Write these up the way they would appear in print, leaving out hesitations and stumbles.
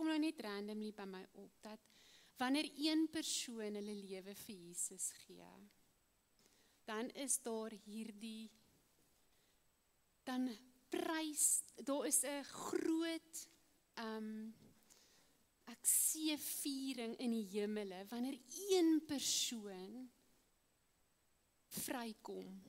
kom nou net randomly by my op, dat wanneer een persoon hulle lewe vir Jesus gee, dan is daar hierdie, dan daar is 'n groot, ek sien viering in die hemele, wanneer een persoon vrykom.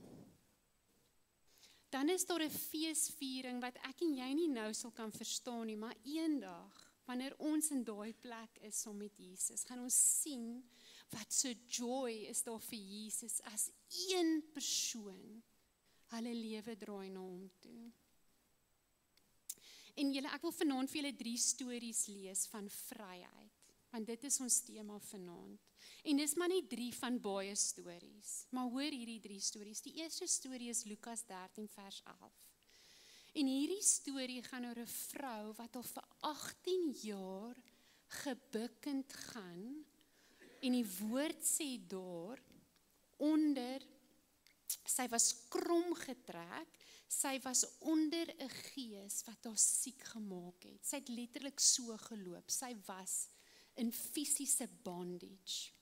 Dan is daar 'n feesviering wat ek en jy nie nou sal kan verstaan nie, maar eendag, wanneer ons in daai plek is saam met Jesus, gaan ons sien wat so joy is daar vir Jesus as een persoon hulle lewe draai na hom toe. En julle, ek wil vanaand vir julle 3 stories lees van vryheid, want dit is ons tema vanaand. En dis maar nie 3 van baie stories, maar hoor hierdie 3 stories. Die eerste storie is Lukas 13 vers 11. En hierdie storie gaan oor 'n vrou wat al vir 18 jaar gebukkend gaan, en die woord sê daar, sy was krom getrek, sy was onder 'n gees wat haar siek gemaak het. Sy het letterlik so geloop, sy was in fisiese bondage.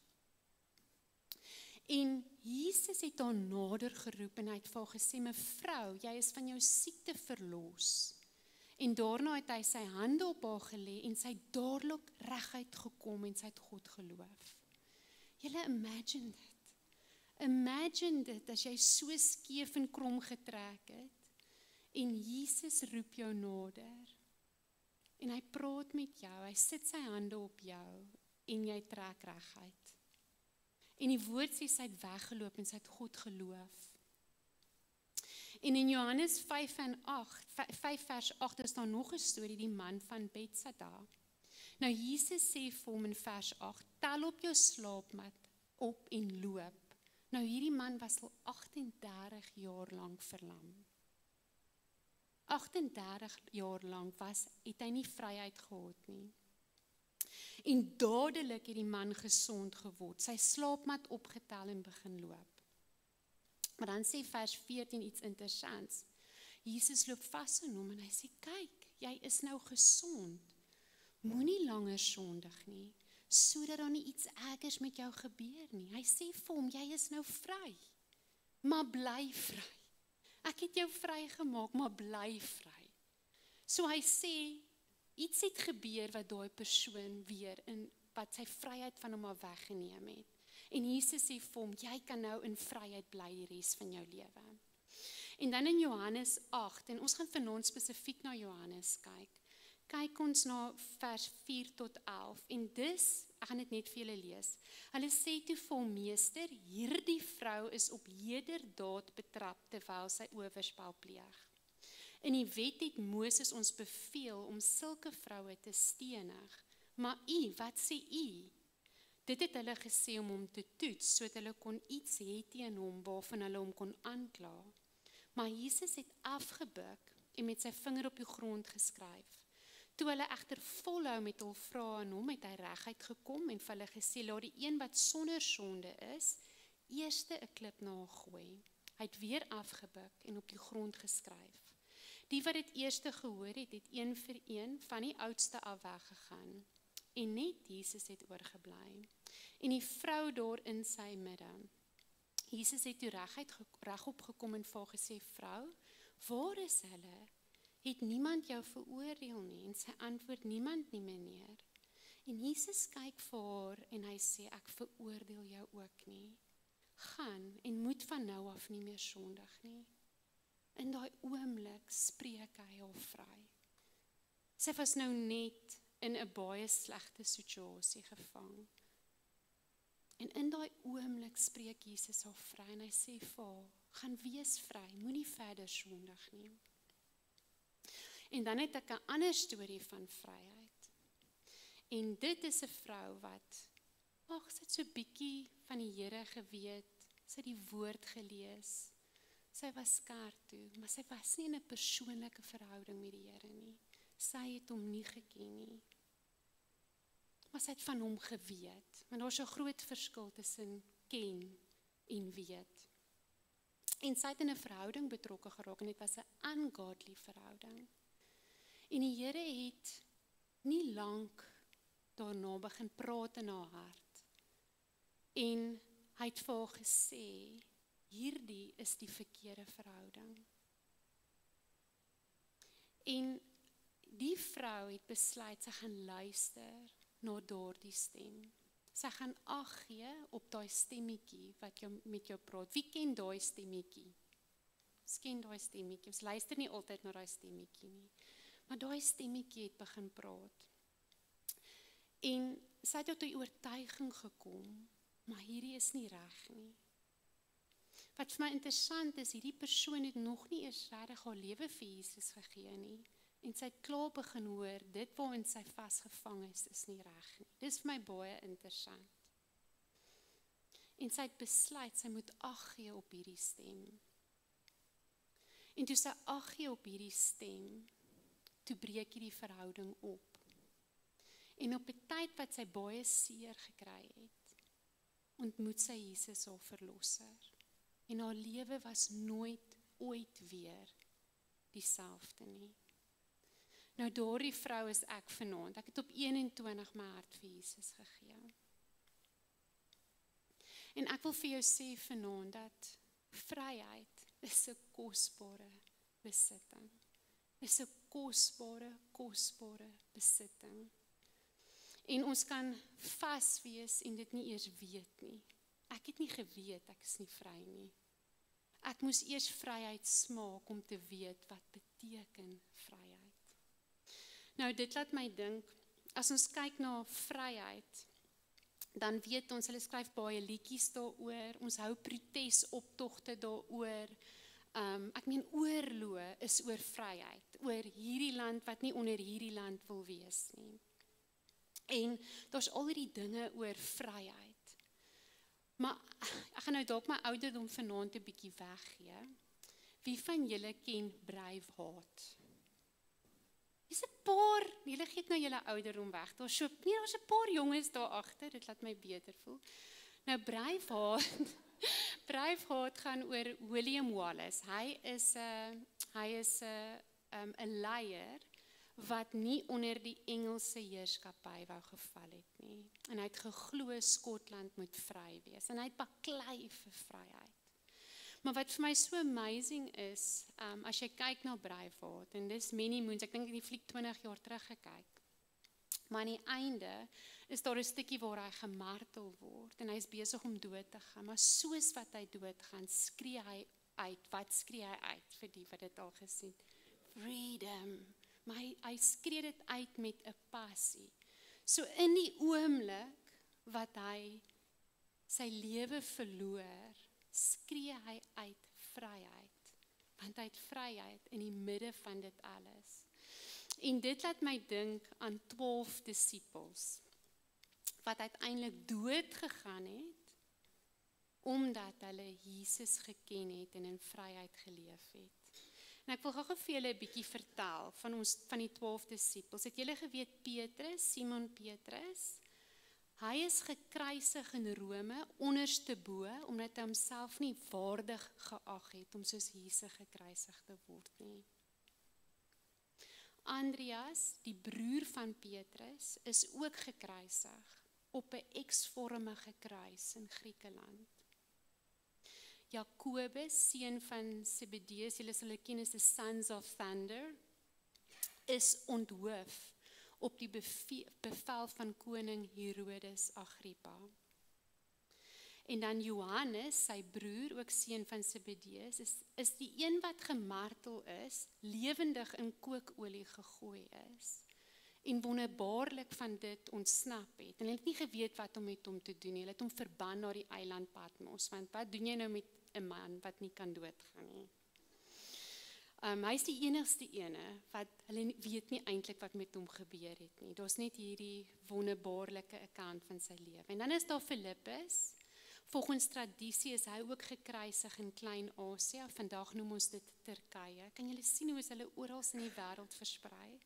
En Jesus het haar nader geroep en hy het vir haar gesê, mevrou, jy is van jou siekte verlos. En daarna het hy sy hande op haar gelê en sy het dadelik reguit gekom en sy het God geloof. Julle imagine dit. Imagine dit as jy so skeef en krom getrek het en Jesus roep jou nader. En hy praat met jou, hy sit sy hande op jou en jy trek reguit. En die woord sê sy het weggeloop en sy het God geloof. En in Johannes 5 vers 8 is daar nog 'n storie, die man van Bethsaida. Nou Jesus sê vir hom in vers 8, tel op jou slaapmat op en loop. Nou hierdie man was al 38 jaar lank verlam. 38 jaar lank het hy nie vryheid gehad nie. En dadelik het die man gesond geword, sy slaapmat opgetel en begin loop. Maar dan sê vers 14 iets interessants. Jesus loop vas aan hom en hy sê, kyk, jy is nou gesond. Moenie langer sondig nie, sodat daar nie iets ergers met jou gebeur nie. Hy sê vir hom, jy is nou vry, maar bly vry. Ek het jou vrygemaak, maar bly vry. So hy sê, iets het gebeur wat daai persoon weer, wat sy vryheid van hom af weggeneem het. En Jesus sê vir hom, jy kan nou in vryheid bly die res van jou lewe. En dan in Johannes 8, en ons gaan vanaand spesifiek na Johannes kyk ons na vers 4 tot 11, en dis, ek gaan dit net vir julle lees, hulle sê toe vir hom, meester, hierdie vrou is op heterdaad betrap, terwyl sy oorspel pleeg. In die wet het Moses ons beveel om sulke vroue te stenig, maar wat sê u? Dit het hulle gesê om hom te toets, sodat hulle kon iets hê teen hom, waarvan hulle hom kon aankla. Maar Jesus het afgebuk en met sy vinger op die grond geskryf. Toe hulle egter volhou met hul vrae aan hom, het hy reguit gekom en vir hulle gesê, laat die een wat sonder sonde is, eerste 'n klip na haar gooi. Hy het weer afgebuk en op die grond geskryf. Die wat dit eerste gehoor het, het een vir een van die oudste af weggegaan. En net Jesus het oorgebly. En die vrou daar in sy midde. Jesus het toe regop gekom en vir haar gesê, vrou, waar is hulle? Het niemand jou veroordeel nie? En sy antwoord, niemand nie, meneer. En Jesus kyk vir haar en hy sê, ek veroordeel jou ook nie. Gaan en moet van nou af nie meer sondig nie. In daai oomblik spreek hy haar vry. Sy was nou net in 'n baie slegte situasie gevang. En in daai oomblik spreek Jesus haar vry en hy sê vir haar, gaan wees vry, moenie verder sondig nie. En dan het ek 'n ander storie van vryheid. En dit is 'n vrou wat, sy het so bietjie van die Here geweet, sy het die woord gelees, sy was kerk toe, maar sy was nie in 'n persoonlike verhouding met die Here nie. Sy het hom nie geken nie. Maar sy het van hom geweet, want daar is 'n groot verskil tussen ken en weet. En sy het in 'n verhouding betrokke geraak en dit was 'n ungodly verhouding. En die Here het nie lank daarna begin praat in haar hart. En hy het vir haar gesê, hierdie is die verkeerde verhouding. En die vrou het besluit, sy gaan luister na daardie stem. Sy gaan ag gee op daai stemmetjie wat met jou praat. Wie ken daai stemmetjie? Ons ken daai stemmetjie. Ons luister nie altyd na daai stemmetjie nie. Maar daai stemmetjie het begin praat. En sy het tot die oortuiging gekom, maar hierdie is nie reg nie. Wat vir my interessant is, hierdie persoon het nog nie eers regtig haar lewe vir Jesus gegee nie. En sy het klaar begin hoor, dit waarin sy vasgevang is nie reg nie. Dis vir my baie interessant. En sy het besluit, sy moet ag gee op hierdie stem. En toe sy ag gee op hierdie stem, toe breek hierdie verhouding op. En op 'n tyd wat sy baie seer gekry het, ontmoet sy Jesus haar verlosser. En haar lewe was nooit ooit weer dieselfde nie. Nou daardie vrou is ek vanaand. Ek het op 21 my hart vir Jesus gegee. En ek wil vir jou sê vanaand dat vryheid is 'n kosbare besitting. Is 'n kosbare besitting. En ons kan vas wees en dit nie eers weet nie. Ek het nie geweet ek is nie vry nie. Ek moes eers vryheid smaak om te weet wat beteken vryheid. Nou dit laat my dink, as ons kyk na vryheid, dan weet ons, hulle skryf baie liedjies daaroor, ons hou protesoptogte daaroor. Ek meen oorloë is oor vryheid, oor hierdie land wat nie onder hierdie land wil wees nie. En daar's al hierdie dinge oor vryheid. Maar ek gaan nou dalk my ouderdom vanaand 'n bietjie weggee. Wie van julle ken Braveheart? Dis 'n paar, julle gee ek nou julle ouderdom weg. Daar's 'n paar jonges daar agter, dit laat my beter voel. Nou Braveheart gaan oor William Wallace. Hy is 'n leier wat nie onder die Engelse heerskappy wou geval het nie. En hy het geglo Skotland moet vry wees. En hy het baklei vir vryheid. Maar wat vir my so amazing is, as jy kyk na Braveheart, en dis Many Moons, ek dink die fliek 20 jaar terug gekyk. Maar aan die einde is daar 'n stukkie waar hy gemartel word en hy is besig om dood te gaan. Maar soos wat hy dood gaan, skree hy uit. Wat skree hy uit vir die wat dit al gesien? Freedom. Maar hy skree dit uit met 'n passie. So in die oomblik wat hy sy lewe verloor, skree hy uit vryheid. Want hy het vryheid in die midde van dit alles. En dit laat my dink aan 12 disippels, wat uiteindelik dood gegaan het, omdat hulle Jesus geken het en in vryheid geleef het. En ek wil gou vir julle 'n bietjie vertel van die 12 disippels. Het julle geweet Petrus, Simon Petrus, hy is gekruisig in Rome onderste bo, omdat hy homself nie waardig geag het om soos Jesus gekruisig te word nie. Andreas, die broer van Petrus, is ook gekruisig op 'n X-vormige kruis in Griekeland. Jakobus, seun van Zebedeus, julle sal ken as the Sons of Thunder, is onthoof op die bevel van koning Herodes Agrippa. En dan Johannes, sy broer, ook seun van Zebedeus, is die een wat gemartel is, lewendig in kookolie gegooi is, en wonderbaarlik van dit ontsnap het. En hulle het nie geweet wat om met hom te doen nie. Hulle het hom verban na die eiland Patmos, want wat doen jy nou met 'n man wat nie kan doodgaan nie? Hy is die enigste ene wat hulle weet nie eintlik wat met hom gebeur het nie. Daar's net hierdie wonderbaarlike account van sy lewe. En dan is daar Filippus. Volgens tradisie is hy ook gekruisig in Klein-Asië. Vandag noem ons dit Turkye. Kan julle sien hoe is hulle oral in die wêreld versprei?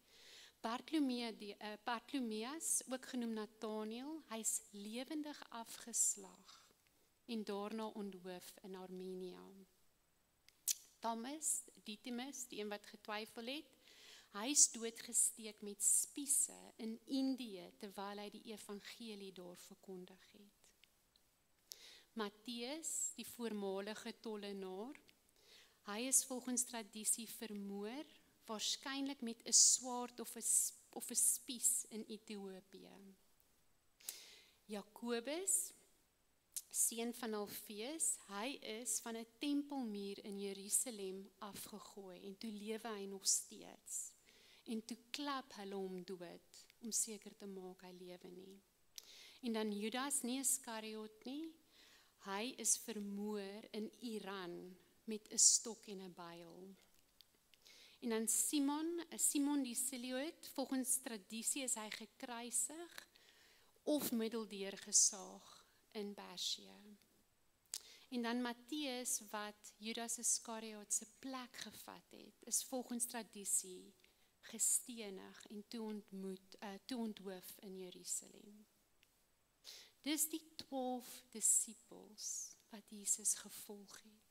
Bartolomeus, ook genoem Nathaniel, hy's lewendig afgeslag en daarna onthoof in Armenië. Thomas, Didymus, die een wat getwyfel het, Hy is doodgesteek met spiese in Indië terwyl hy die evangelie daar verkondig het. Matteus, die voormalige tollenaar, hy is volgens tradisie vermoor, waarskynlik met 'n swaard of 'n spies in Ethiopië. Jakobus, seun van Alfeus, hy is van 'n tempelmuur in Jerusalem afgegooi en toe lewe hy nog steeds. En toe klap hulle hom dood om seker te maak hy lewe nie. En dan Judas, nie Iskariot nie, hy is vermoor in Iran met 'n stok en 'n byl. En dan Simon die Zeloot, volgens tradisie is hy gekruisig of middeldeur gesaag in Persië. En dan Matteus, wat Judas Iskariot se plek gevat het, is volgens tradisie gestenig en toe onthoof in Jerusalem. Dis die 12 disippels wat Jesus gevolg het.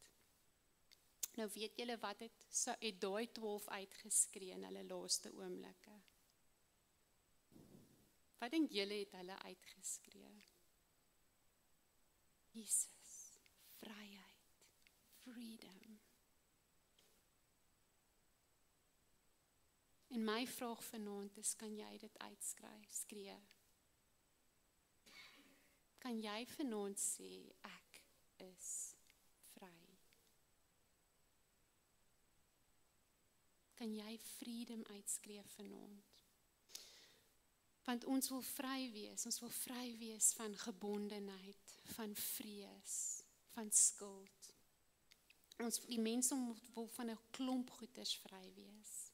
Nou weet julle wat het daai 12 uitgeskree in hulle laaste oomblikke? Wat dink julle het hulle uitgeskree? Jesus, vryheid, freedom. En my vraag vanaand is, kan jy dit uitskree? Kan jy vanaand sê, ek is vry? Kan jy freedom uitskree vanaand? Want ons wil vry wees van gebondenheid, van vrees, van skuld. Die mense wil van 'n klomp goeders vry wees.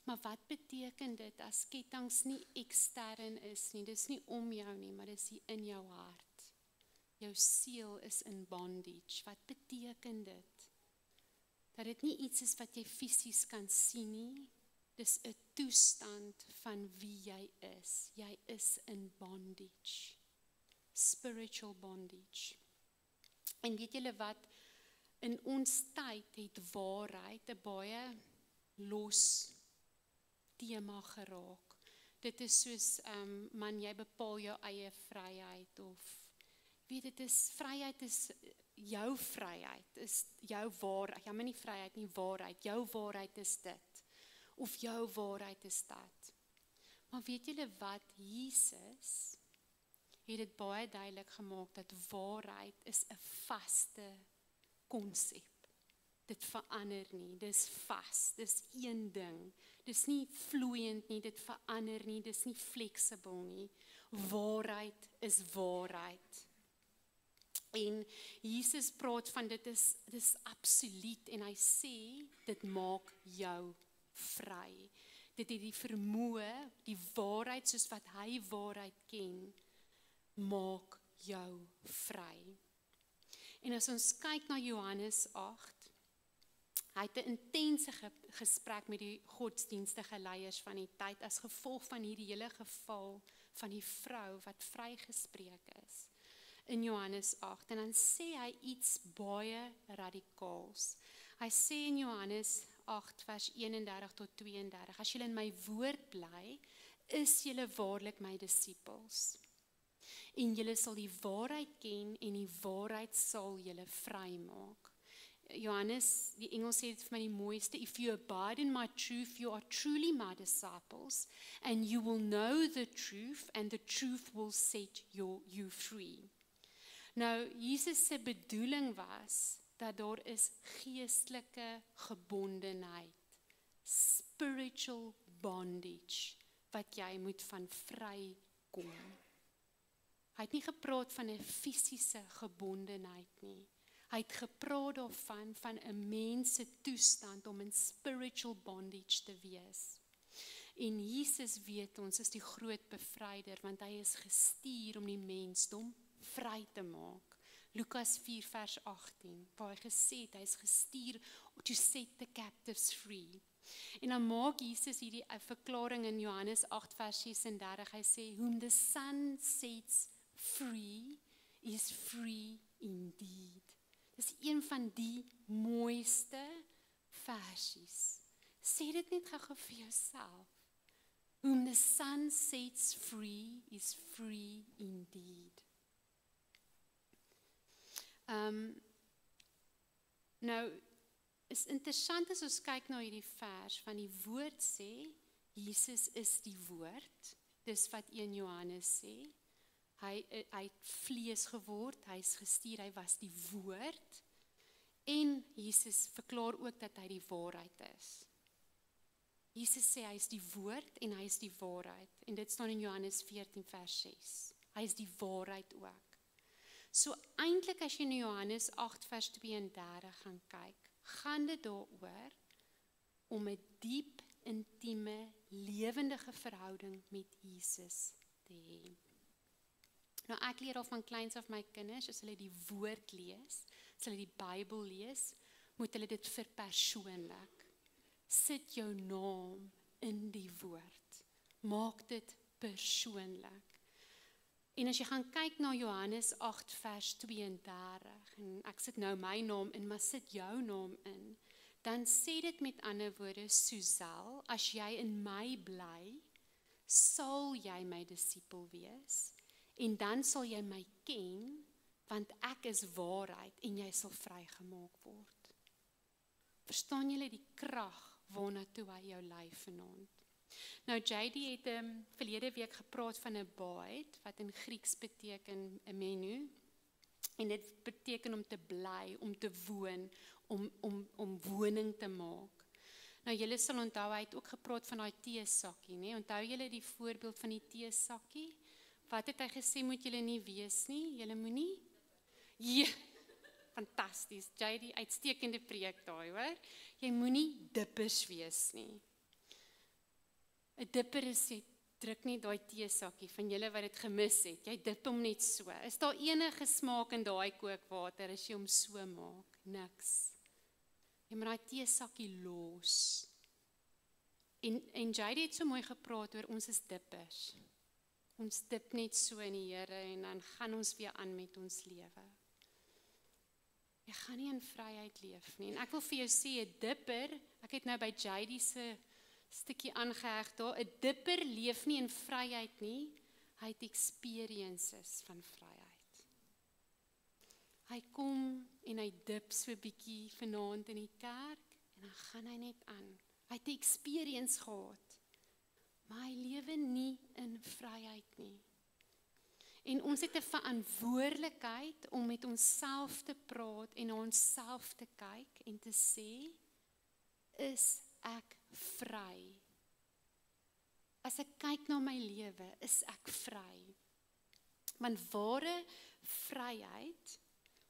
Maar wat beteken dit as ketTINGS nie ekstern is nie, dis nie om jou nie, maar dis hier in jou hart. Jou siel is in bondage. Wat beteken dit? Dat dit nie iets is wat jy fisies kan sien nie, dis 'n toestand van wie jy is. Jy is in bondage. Spiritual bondage. En weet julle wat, in ons tyd het waarheid 'n baie los tema geraak. Dit is soos, man, jy bepaal jou eie vryheid, of weet dit is, vryheid is jou vryheid, is jou waarheid, ja maar nie vryheid nie, waarheid, jou waarheid is dit, of jou waarheid is dat. Maar weet julle wat, Jesus het dit baie duidelik gemaak, dat waarheid is 'n vaste konsep. Dit verander nie, dis vas, dis een ding, dis nie vloeiend nie, dit verander nie, dis nie flexible nie. Waarheid is waarheid. En Jesus praat van dit is absoluut, en hy sê, dit maak jou vry. Dit het die vermoë, die waarheid soos wat hy waarheid ken, maak jou vry. En as ons kyk na Johannes 8, hy het 'n intense gesprek met die godsdienstige leiers van die tyd as gevolg van hierdie hele geval van die vrou wat vrygespreek is in Johannes 8. En dan sê hy iets baie radikaals. Hy sê in Johannes 8 vers 31 tot 32, as julle in my woord bly, is julle waarlik my disippels. En julle sal die waarheid ken en die waarheid sal julle vrymaak. Johannes, die Engels sê dit vir my die mooiste, if you abide in my truth, you are truly my disciples, and you will know the truth, and the truth will set you free. Nou, Jesus se bedoeling was, dat daar is geestelike gebondenheid, spiritual bondage, wat jy moet van vry kom. Hy het nie gepraat van 'n fisiese gebondenheid nie. Hy het gepraat daarvan van 'n mens se toestand om in spiritual bondage te wees. En Jesus, weet ons, is die groot bevryder, want hy is gestuur om die mensdom vry te maak. Lukas 4 vers 18, waar hy gesê het, hy is gestuur to set the captives free. En dan maak Jesus hierdie verklaring in Johannes 8 vers 36, hy sê, whom the Son sets free is free indeed. Dis een van die mooiste versies. Sê dit net gou vir jouself. Whom the Son sets free is free indeed. Nou, is interessant as ons kyk na hierdie vers, van die woord sê, Jesus is die woord, dis wat 1 Johannes sê, hy het vlees geword, hy is gestuur, hy was die woord, en Jesus verklaar ook dat hy die waarheid is. Jesus sê hy is die woord en hy is die waarheid, en dit staan in Johannes 14 vers 6, hy is die waarheid ook. So eintlik as jy in Johannes 8 vers 32 gaan kyk, gaan dit daaroor om 'n diep, intieme, lewendige verhouding met Jesus te hê. Nou ek leer al van kleins af my kinders, as hulle die woord lees, as hulle die Bybel lees, moet hulle dit verpersoonlik. Sit jou naam in die woord. Maak dit persoonlik. En as jy gaan kyk na Johannes 8 vers 32, en ek sit nou my naam in, maar sit jou naam in, dan sê dit met ander woorde, Suzel, as jy in my bly, sal jy my disipel wees, en dan sal jy my ken, want ek is waarheid, en jy sal vrygemaak word. Verstaan julle die krag waarna toe hy jou lei vanaand? Nou JD het verlede week gepraat van 'n baed, wat in Grieks beteken 'n menu, en dit beteken om te bly, om te woon, om woning te maak. Nou julle sal onthou, hy het ook gepraat van daai teesakkie, né? Onthou julle die voorbeeld van die teesakkie? Wat het hy gesê, moet julle nie wees nie? Julle moenie? Ja, fantasties. JD, uitstekende preek daai, hoor. Jy moenie dippers wees nie. 'n dipper is jy druk net daai teesakkie van julle wat dit gemis het. Jy dip hom net so. Is daar enige smaak in daai kookwater as jy hom so maak? Niks. Jy moet daai teesakkie los. En JD het so mooi gepraat oor ons is dippers. Ons dip net so in die Here en dan gaan ons weer aan met ons lewe. Jy gaan nie in vryheid leef nie. En ek wil vir jou sê, 'n dipper, ek het nou by JD se stukkie aangeheg daar, 'n dipper leef nie in vryheid nie, hy het experiences van vryheid. Hy kom en hy dip so 'n bietjie vanaand in die kerk, en dan gaan hy net aan. Hy het 'n experience gehad, maar hy lewe nie in vryheid nie. En ons het 'n verantwoordelikheid om met onsself te praat en na onsself te kyk en te sê, is ek vry? As ek kyk na my lewe, is ek vry? Want ware vryheid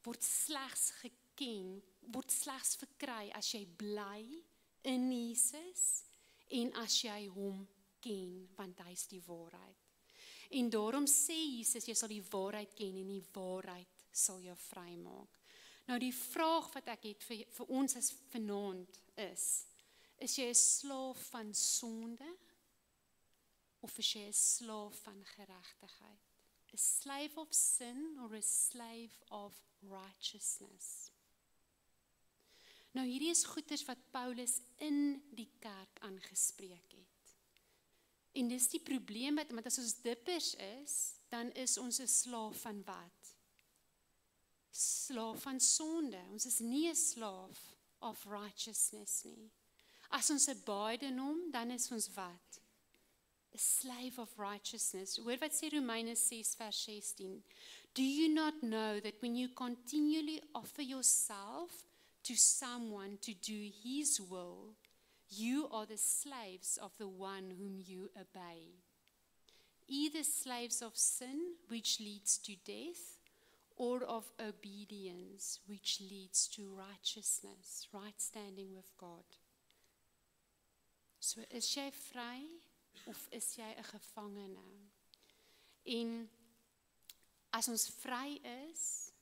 word slegs geken, word slegs verkry as jy bly in Jesus en as jy hom ken, want hy is die waarheid. En daarom sê Jesus, jy sal die waarheid ken en die waarheid sal jou vry maak. Nou die vraag wat ek het vir ons as vanaand is jy 'n slaaf van sonde of is jy 'n slaaf van geregtigheid? A slave of sin or a slave of righteousness? Nou hierdie is goeders wat Paulus in die kerk aangespreek het. En dis die probleem met, want as ons dippers is, dan is ons 'n slaaf van wat? Slaaf van sonde. Ons is nie 'n slaaf of righteousness nie. As ons 'n baie noem, dan is ons wat? A slave of righteousness. Hoor wat sê Romeine 6 vers 16. Do you not know that when you continually offer yourself to someone to do his will, you are the slaves of the one whom you obey? Either slaves of sin, which leads to death, or of obedience, which leads to righteousness, right standing with God. So is jy vry of is jy 'n gevangene? En as ons vry is,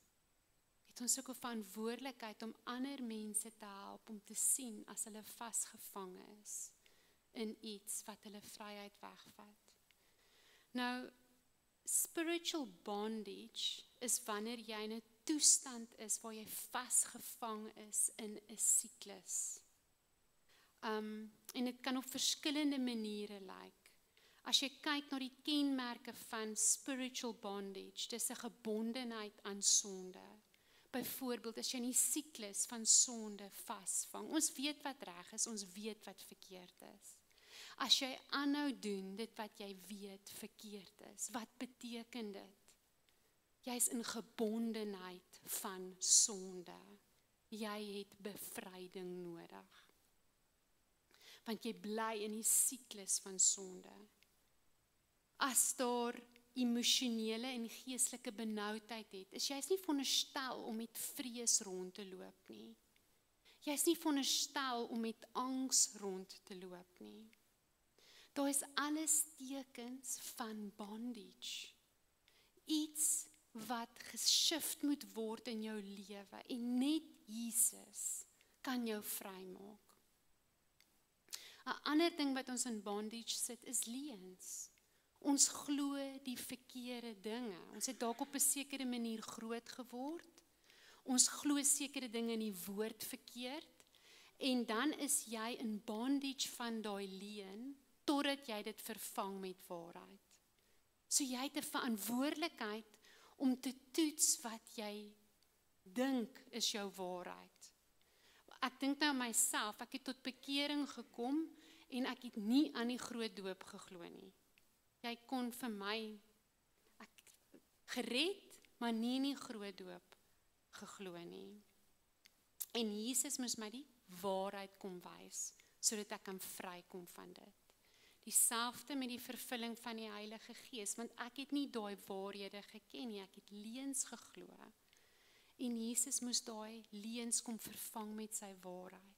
het ons ook 'n verantwoordelikheid om ander mense te help om te sien as hulle vasgevang is in iets wat hulle vryheid wegvat. Nou, spiritual bondage is wanneer jy in 'n toestand is waar jy vasgevang is in 'n siklus. En dit kan op verskillende maniere lyk. As jy kyk na die kenmerke van spiritual bondage, dis 'n gebondenheid aan sonde. Byvoorbeeld, as jy in die siklus van sonde vasvang, ons weet wat reg is, ons weet wat verkeerd is. As jy aanhou doen dit wat jy weet verkeerd is, wat beteken dit? Jy's in gebondenheid van sonde. Jy het bevryding nodig. Want jy bly in die siklus van sonde. As daar emosionele en geestelike benoudheid het, is jy's nie veronderstel om met vrees rond te loop nie. Jy's nie veronderstel om met angs rond te loop nie. Daar is alles tekens van bondage. Iets wat geshift moet word in jou lewe en net Jesus kan jou vrymaak. 'n Ander ding wat ons in bondage sit is leuns. Ons glo die verkeerde dinge. Ons het dalk op 'n sekere manier groot geword. Ons glo sekere dinge in die woord verkeerd en dan is jy in bondage van daai leuen totdat jy dit vervang met waarheid. So jy het 'n verantwoordelikheid om te toets wat jy dink is jou waarheid. Ek dink nou myself, ek het tot bekering gekom en ek het nie aan die groot doop geglo nie. Jy kon vir my gered, maar nie in die groot doop geglo nie. En Jesus moes my die waarheid kom wys, sodat ek kan vrykom van dit. Dieselfde met die vervulling van die Heilige Gees, want ek het nie daai waarhede geken nie, ek het leuns geglo. En Jesus moes daai leuns kom vervang met sy waarheid.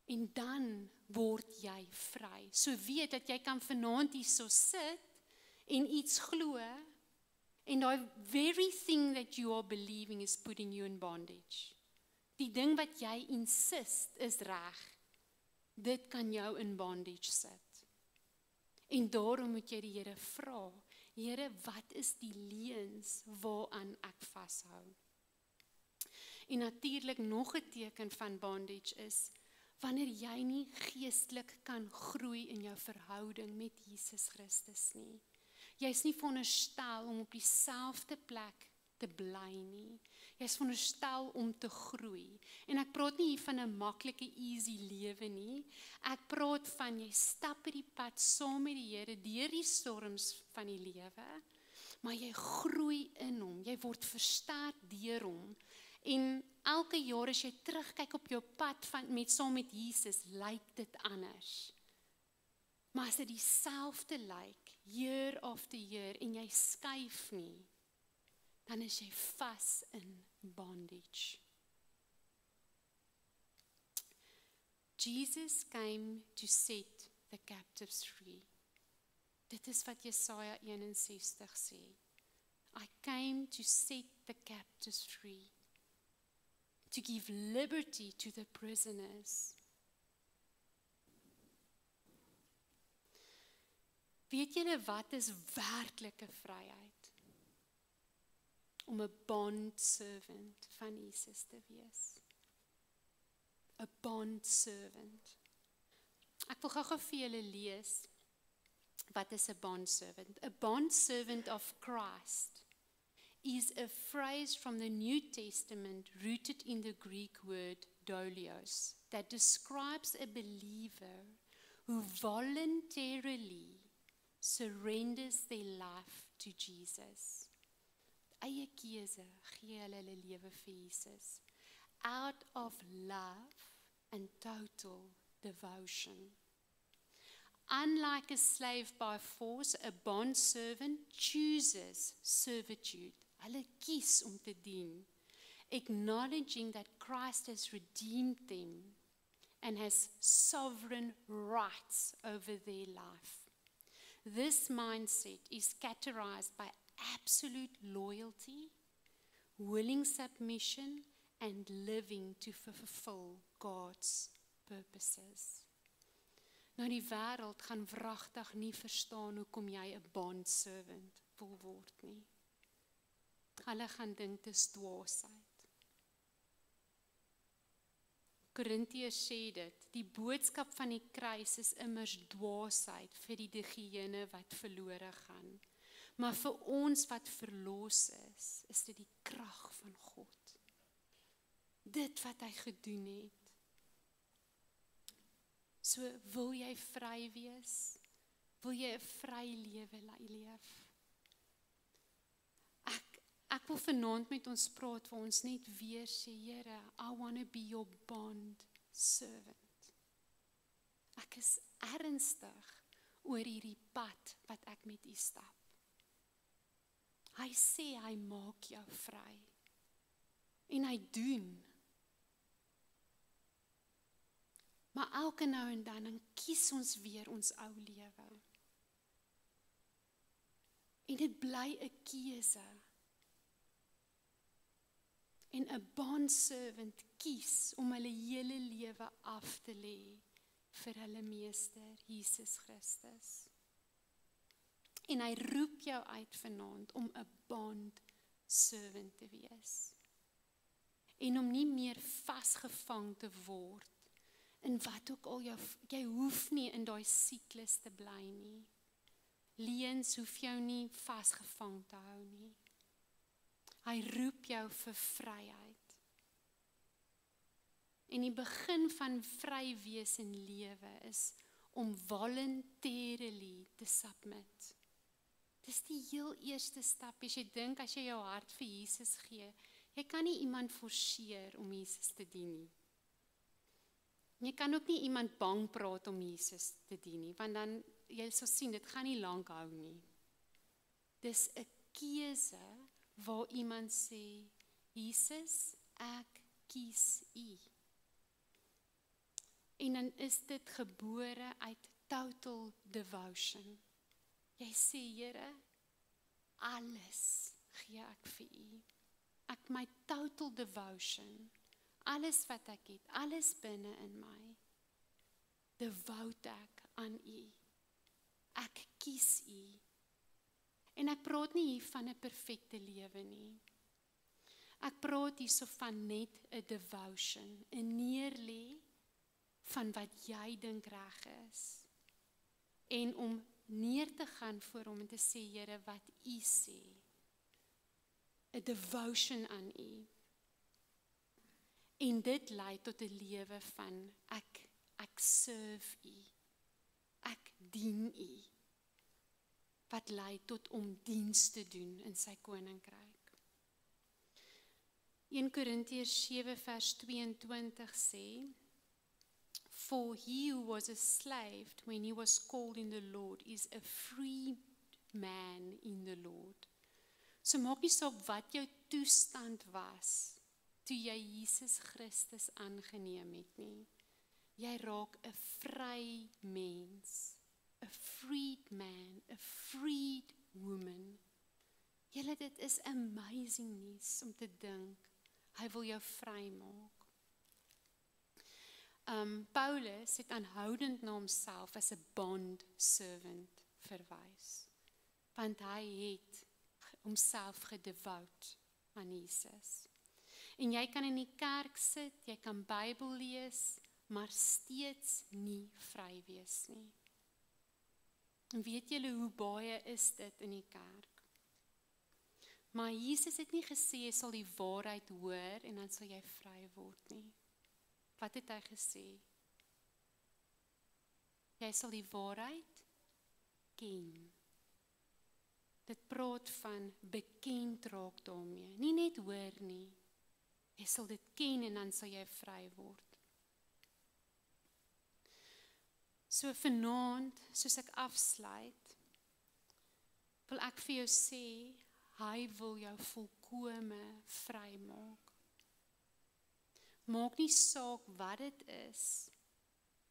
En dan word jy vry. So weet dat jy kan vanaand hierso sit en iets glo, en daai very thing that you are believing is putting you in bondage. Die ding wat jy insist is reg, dit kan jou in bondage sit. En daarom moet jy die Here vra, Here, wat is die leuns waaraan ek vashou? En natuurlik nog 'n teken van bondage is, wanneer jy nie geestelik kan groei in jou verhouding met Jesus Christus nie. Jy is nie veronderstel om op dieselfde plek te bly nie. Jy is veronderstel om te groei. En ek praat nie hier van 'n maklike, easy lewe nie. Ek praat van jy stap op die pad saam met die Here deur die storms van die lewe, maar jy groei in hom. Jy word versterk deur hom. En elke jaar as jy terugkyk op jou pad saam met Jesus, lyk dit anders. Maar as dit dieselfde lyk, year after year, en jy skuif nie, dan is jy vas in bondage. Jesus came to set the captives free. Dit is wat Jesaja 61 sê. I came to set the captives free. To give liberty to the prisoners. Weet julle wat is werklike vryheid? Om 'n bondservant van Jesus te wees. 'n Bondservant. Ek wil gou vir julle lees, wat is 'n bondservant? 'n Bondservant of Christ is a phrase from the New Testament rooted in the Greek word dolios that describes a believer who voluntarily surrenders their life to Jesus. Eie keuse gee hulle lewe vir Jesus out of love and total devotion. Unlike a slave by force, a bondservant chooses servitude. Hulle kies om te dien, acknowledging that Christ has redeemed them and has sovereign rights over their life. This mindset is characterized by absolute loyalty, willing submission, and living to fulfill God's purposes. Nou die wêreld gaan wragtig nie verstaan hoekom jy 'n bondservant wil word nie. Hulle gaan dink dit is dwaasheid. Korintiërs sê dit, die boodskap van die kruis is immers dwaasheid vir die diegene wat verlore gaan. Maar vir ons wat verlos is dit die krag van God. Dit wat hy gedoen het. So wil jy vry wees? Wil jy 'n vry lewe leef? Ek wil vanaand met ons praat waar ons net weer sê, Here, I want to be your bond servant. Ek is ernstig oor hierdie pad wat ek met u stap. Hy sê hy maak jou vry. En hy doen. Maar elke nou en dan kies ons weer ons ou lewe. En dit bly 'n keuse. En 'n bondservant kies om hulle hele lewe af te lê vir hulle meester, Jesus Christus. En hy roep jou uit vanaand om 'n bondservant te wees. En om nie meer vasgevang te word in wat ook al jy hoef nie in daai siklus te bly nie. Leuns hoef jou nie vasgevang te hou nie. Hy roep jou vir vryheid. En die begin van vry wees in lewe is om voluntarily te submit. Dis die heel eerste stap. As jy dink, as jy jou hart vir Jesus gee, jy kan nie iemand forceer om Jesus te dien nie. Jy kan ook nie iemand bang praat om Jesus te dien nie, want dan, jy sal sien, dit gaan nie lank hou nie. Dis 'n keuse waar iemand sê, Jesus, ek kies u. En dan is dit gebore uit total devotion. Jy sê, Here, alles gee ek vir u. Ek my total devotion, alles wat ek het, alles binne in my, devote ek aan u. Ek kies u. En ek praat nie hier van 'n perfekte lewe nie. Ek praat hierso van net 'n devotion, 'n neerlê van wat jy dink reg is. En om neer te gaan voor hom en te sê, Here, wat u sê. 'n Devotion aan u. En dit lei tot 'n lewe van ek serve u. Ek dien u. Wat lei tot om diens te doen in sy koninkryk. 1 Korintiërs 7 vers 22 sê, For he who was a slave when he was called in the Lord is a free man in the Lord. So maak nie saak wat jou toestand was toe jy Jesus Christus aangeneem het nie. Jy raak 'n vry mens. A freed man, a freed woman. Julle, dit is amazing nuus om te dink, hy wil jou vry maak. Paulus het aanhoudend na homself as 'n bond servant verwys, want hy het homself gedevote aan Jesus. En jy kan in die kerk sit, jy kan Bybel lees, maar steeds nie vry wees nie. En weet julle hoe baie is dit in die kerk? Maar Jesus het nie gesê jy sal die waarheid hoor en dan sal jy vry word nie. Wat het hy gesê? Jy sal die waarheid ken. Dit praat van bekend raak daarmee. Nie net hoor nie. Jy sal dit ken en dan sal jy vry word. So vanaand, soos ek afsluit, wil ek vir jou sê, hy wil jou volkome vry maak. Maak nie saak wat dit is,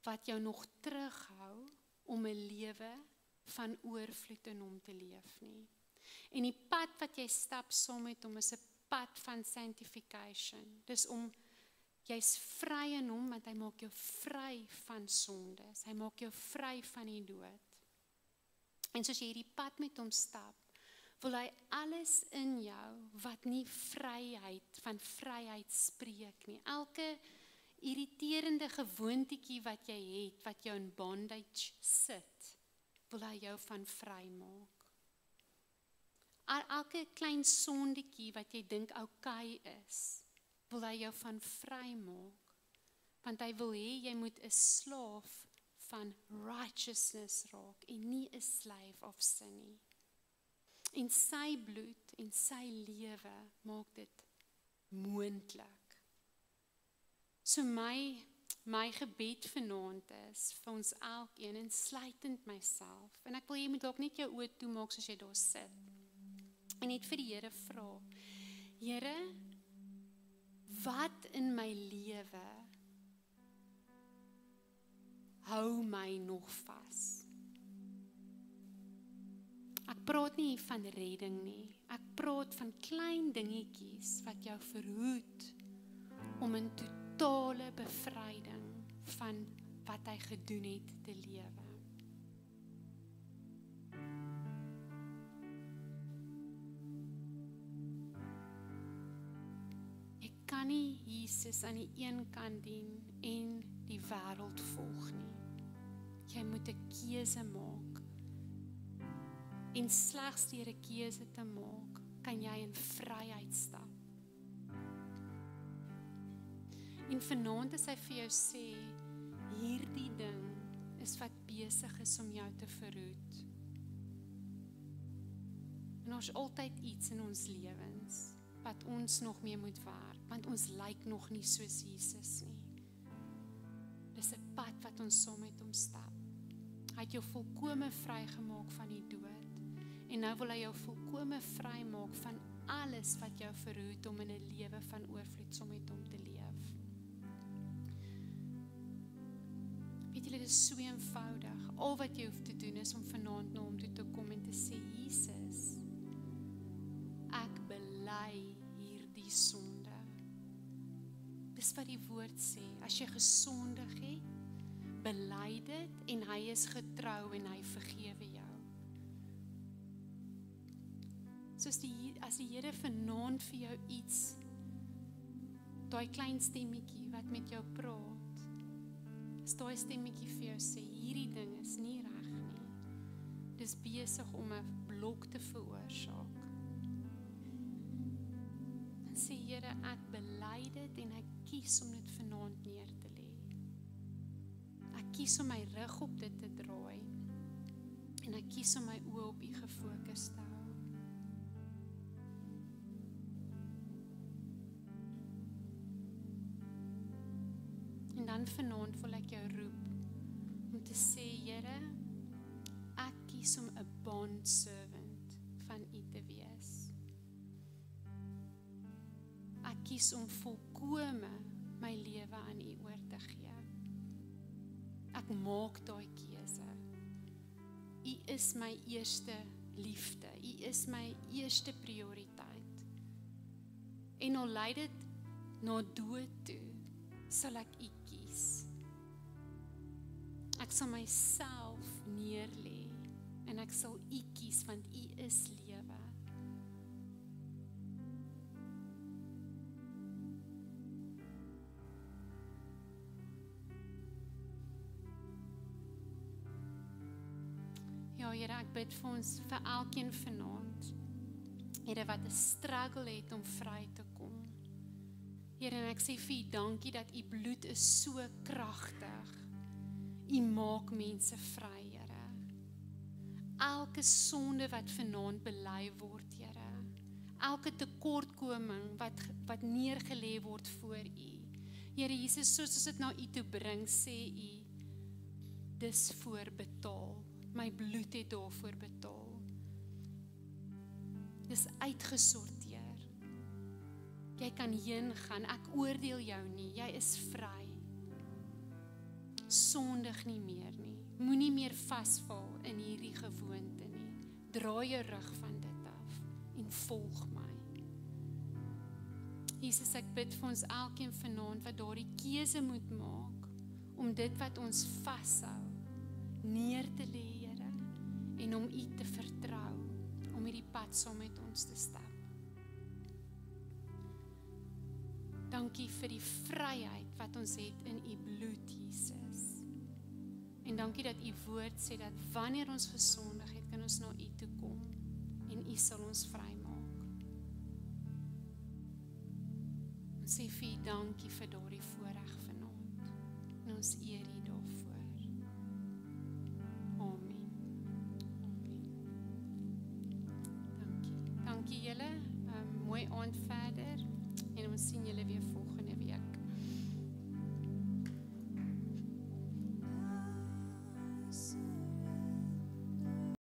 wat jou nog terughou om 'n lewe van oorvloed in hom te leef nie. En die pad wat jy stap saam met hom is 'n pad van sanctification. Dis om jy's vry in hom, want hy maak jou vry van sondes. Hy maak jou vry van die dood. En soos jy hierdie pad met hom stap, wil hy alles in jou wat nie vryheid, van vryheid spreek nie. irriterende gewoontetjie wat jy het, wat jou in bondage sit, wil hy jou van vry maak. Elke klein sondetjie wat jy dink oukei is, wil hy jou van vry maak, want hy wil hê jy moet 'n slaaf van righteousness raak en nie 'n slave of sin nie. En sy bloed en sy lewe maak dit moontlik. So my gebed vanaand is vir ons elkeen, insluitend myself, en ek wil jy moet dalk net jou oë toemaak soos jy daar sit, en net vir die Here vra, Here, wat in my lewe hou my nog vas? Ek praat nie van redding nie, ek praat van klein dingetjies wat jou verhoed om in totale bevryding van wat hy gedoen het te lewe. Jy kan nie Jesus aan die een kant dien en die wêreld volg nie. Jy moet 'n keuse maak. En slegs deur 'n keuse te maak, kan jy in vryheid stap. En vanaand as hy vir jou sê, hierdie ding is wat besig is om jou te verhoed. En ons altyd iets in ons lewens wat ons nog mee moet werk, want ons lyk nog nie soos Jesus nie. Dis 'n pad wat ons saam met hom stap. Hy het jou volkome vrygemaak van die dood. En nou wil hy jou volkome vry maak van alles wat jou verhoed om in 'n lewe van oorvloed saam met hom te leef. Weet julle, dit is so eenvoudig. Al wat jy hoef te doen is om vanaand na hom toe te kom en te sê, Jesus, ek bely hierdie sonde. Dis wat die woord sê, as jy gesondig het, bely dit en hy is getrou en hy vergewe jou. Soos as die Here vanaand vir jou iets, daai klein stemmetjie wat met jou praat, as daai stemmetjie vir jou sê, hierdie ding is nie reg nie, dis besig om 'n blok te veroorsaak. Dan sê Here, ek bely dit en ek kies om dit vanaand neer te lê. Ek kies om my rug op dit te draai en ek kies om my oë op U gefokus te hou. En dan vanaand wil ek jou roep om te sê, Here, ek kies om 'n bond servant van U te wees. Ek kies om volkome my lewe aan U oor te gee. Ek maak daai keuse. U is my eerste liefde. U is my eerste prioriteit. En al lei dit na dood toe, sal ek U kies. Ek sal myself neerlê en ek sal U kies want U is lewe. Ja, Here, ek bid vir ons, vir elkeen vanaand. Here, wat 'n struggle het om vry te kom. Here, en ek sê vir U dankie dat U bloed is so kragtig. U maak mense vry, Here. Elke sonde wat vanaand bely word, Here. Elke tekortkoming wat neergelê word voor U. Here Jesus, soos ons dit na U toe bring, sê U, dis voorbetaal. My bloed het daarvoor betaal. Dis uitgesorteer. Jy kan heen gaan, ek oordeel jou nie, jy is vry. Sondig nie meer nie. Moenie meer vasval in hierdie gewoonte nie. Draai jou rug van dit af en volg my. Jesus, ek bid vir ons elkeen vanaand wat daardie keuse moet maak om dit wat ons vashou neer te lê, Here, en om U te vertrou, om hierdie pad saam met ons te stap. Dankie vir die vryheid wat ons het in u bloed, Jesus. En dankie dat u woord sê dat wanneer ons gesondig het, kan ons na u toe kom en u sal ons vrymaak. Ons sê vir u dankie vir daardie voorreg vanaand. En ons eer u daarvoor. Amen. Dankie. Dankie julle. Mooi aand verder en ons sien julle